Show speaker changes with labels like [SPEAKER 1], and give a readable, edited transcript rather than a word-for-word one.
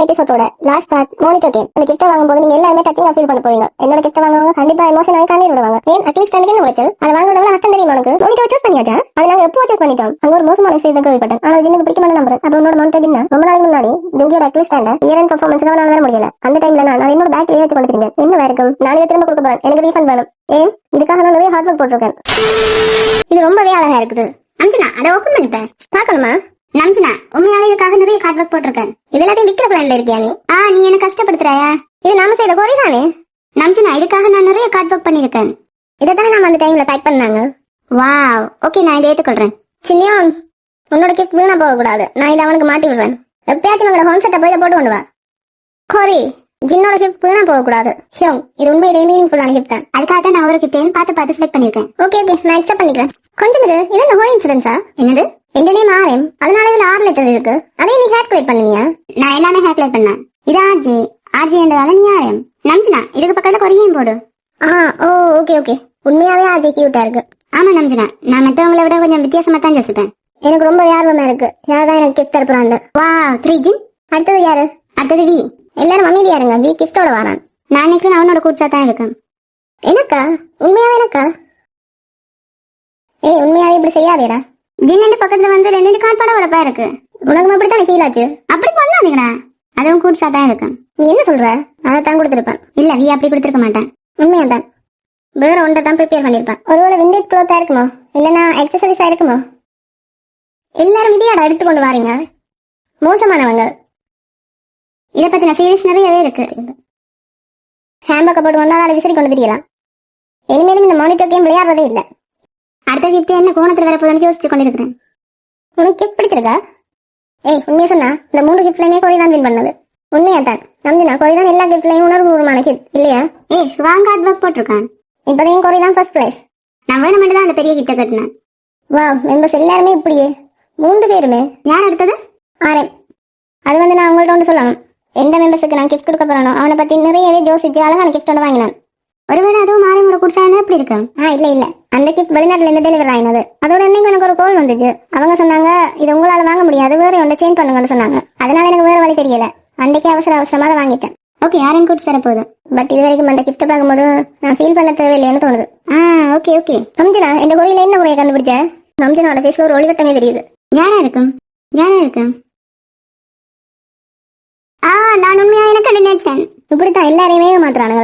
[SPEAKER 1] எபிசோடோட last part monitor game. அந்த gift வாங்கும்போது நீங்க எல்லாருமே டச்சிங்கா ஃபீல் பண்ண போறீங்க. என்னோட கிஃப்ட் வாங்குறவங்க கண்டிப்பா எமோஷனலா கண்ணீர் விடுவாங்க. ஏன் அட்லீஸ்ட் எனக்கு என்ன உரைச்சல் அதை வாங்குறவங்க கஷ்டம் தெரியுமா உனக்கு? மானிட்டர் சூஸ் பண்ணியாச்சா? அதை நாங்க எப்போ சூஸ் பண்ணிட்டோம். அங்க ஒரு மோசமான விஷயம் தான் கேள்விப்பட்டேன். ஆனா அது எனக்கு பிடிக்குமான நம்பர். அப்ப உன்னோட மானிட்டர் என்ன ரொம்ப நாளைக்கு முன்னாடி ஜெங்கியோட அட்லீஸ்ட் இயர் அண்ட் பெர்ஃபார்மன்ஸ் தான் வர முடியல. அந்த டைம்ல நான் என்னோட பேக்லயே வச்சு கொடுத்துருந்தேன். என்ன இருக்கும் நாளைக்கு திரும்ப கொடுக்க போறேன். எனக்கு ரீஃபண்ட் வேணும். ஏன் இதுக்காக நான் நிறைய ஹார்ட் ஒர்க் போட்டிருக்கேன். இது ரொம்பவே அழகா இருக்குது. அஞ்சனா அதை ஓபன் பண்ணிட்டேன் பார்க்கணுமா? நம்சனா உண்மையாவே இதுக்காக நிறைய ஹார்ட் ஒர்க் போட்டிருக்கேன். இது எல்லாத்தையும் விக்கிற பிளான்ல இருக்கியா நீ? நீ என்ன கஷ்டப்படுத்துறாயா? இது நாம செய்த கோரி தானே நம்சனா. இதுக்காக நான் நிறைய ஹார்ட் ஒர்க் பண்ணிருக்கேன். இதைத்தானே நாம அந்த டைம்ல பேக் பண்ணாங்க. வாவ் ஓகே, நான் இதை ஏத்துக்கொள்றேன். சின்னியோன் உன்னோட கிஃப்ட் வீணா போக கூடாது. நான் இதை அவனுக்கு மாட்டி விடுறேன். எப்பயாச்சும் உங்களோட ஹோம் செட்டை போய் போட்டு கொண்டு வா. கோரி ஜின்னோட கிஃப்ட் வீணா போக கூடாது. ஹியோங் இது உண்மையிலேயே மீனிங்ஃபுல்லான கிஃப்ட் தான். அதுக்காக தான் நான் ஒரு கிஃப்ட் பார்த்து செலக்ட் பண்ணிருக்கேன். ஓகே நான் அக்செப்ட் பண்ணிக்கிறேன். கொஞ்சம் இது என்ன ஹோ இன்சிடென்ஸா? என்னது? எந்த நேம் ஆர்எம், அதனால இதுல 6 லெட்டர் இருக்கு. அதே நீ கால்குலேட் பண்ணியா? நான் எல்லாமே கால்குலேட் பண்ணேன். இது ஆர்ஜே என்றதால நீ ஆர்எம். நம்சனா இதுக்கு பக்கத்துல கொரியும் போடு. ஓ ஓகே உண்மையாவே ஆர்ஜே கியூட்டா இருக்கு. ஆமா நம்சனா, நான் மத்தவங்களை விட கொஞ்சம் வித்தியாசமா தான் யோசிப்பேன். எனக்கு ரொம்ப ஆர்வமா இருக்கு. யாரதான் எனக்கு கிஃப்ட் தரப்போறாங்க. வா 3 ஜின். அடுத்தது யாரு? அடுத்தது வி. எல்லாரும் அமைதியா இருங்க. வி கிஃப்டோட வரான். நான் நினைக்கிறேன் அவனோட கூட்சா தான் இருக்கும். எனக்கா? உண்மையாவே எனக்கா? உண்மையாவே இப்படி செய்யாதேடா. ஜின்னு பக்கத்துல வந்து 2 கார்டு உடப்பா இருக்கு. உனக்கு அப்படித்தானே ஃபீல் ஆச்சு? அப்படி பண்ணாதீங்கடா, அதுவும் கூட்சா தான் இருக்கும். நீ என்ன சொல்ற? அதைத்தான் கொடுத்துருப்பான். இல்ல வி அப்படி கொடுத்துருக்க மாட்டேன். உண்மையா தான் வேற ஒன்றை தான் ப்ரிப்பேர் பண்ணிருப்பான். ஒருவேளை விண்டேஜ் க்ளோத்தா இருக்குமோ, இல்லைன்னா எக்ஸசரிஸா இருக்குமோ? எல்லாரும் இதையாடா எடுத்துக்கொண்டு வாரீங்க, மோசமானவங்க. இதை பத்தின சீரியஸ் நிறையவே இருக்கு. ஹேம்பக்க போட்டு ஒன்னால விசிறி கொண்டு தெரியலாம். இனிமேலும் இந்த மானிட்டர் கேம் விளையாடுறதே இல்லை. அடுத்த கிஃப்ட் என்ன கோணத்துல வர போதுன்னு யோசிச்சு கொண்டிருக்கிறேன். உனக்கு கிஃப்ட் பிடிச்சிருக்கா? உண்மையா சொன்னா இந்த 3 கிஃப்ட்லயுமே கோரி தான் வின் பண்ணது. உண்மையா தான் நம்பினா கோரி தான் எல்லா கிஃப்ட்லயும் உணர்வுபூர்வமான கிஃப்ட் இல்லையா? ஸ்வாங் ஹார்ட் ஒர்க் போட்டிருக்கான். இப்பதையும் கோரி தான் ஃபர்ஸ்ட் பிரைஸ். நான் வேணும் மட்டும் தான் அந்த பெரிய கிஃப்ட கட்டினேன். வா மெம்பர்ஸ் எல்லாருமே இப்படியே 3 பேருமே. யார் அடுத்தது? ஆர்எம். அது வந்து நான் உங்கள்ட்ட ஒன்று சொல்லணும். எந்த மெம்பர்ஸுக்கு நான் கிஃப்ட் கொடுக்க போறானோ அவனை பத்தி நிறையவே யோசிச்சு அழகான கிஃப்ட் ஒன்று வாங்கினான். ஒருவேளை அதுவும் மாரியமோட குடிச்சா எப்படி இருக்கு? இல்ல அந்த கிஃப்ட் வெளிநாட்டுல இருந்து டெலிவரி ஆயினது. அதோட இன்னைக்கு எனக்கு ஒரு கால் வந்துச்சு. அவங்க சொன்னாங்க இது உங்களால வாங்க முடியாது, வேற ஒன்றை சேஞ்ச் பண்ணுங்கன்னு சொன்னாங்க. அதனால எனக்கு வேற வழி தெரியல. அன்றைக்கு அவசரமா தான் வாங்கிட்டேன். ஓகே யாரையும் கூட்டு சேர போகுது. பட் இது வரைக்கும் அந்த கிஃப்ட் பார்க்கும்போது நான் ஃபீல் பண்ண தேவையில்லைன்னு தோணுது. ஓகே சம்ஜனா இந்த கோரியில என்ன குறைய கண்டுபிடிச்ச? சம்ஜனாவோட ஃபேஸ்ல ஒரு ஒளிவட்டமே தெரியுது. யாரா இருக்கும்? நான் உண்மையா எனக்கு நினைச்சேன். இப்படித்தான் எல்லாரையுமே மாத்துறானுங்க.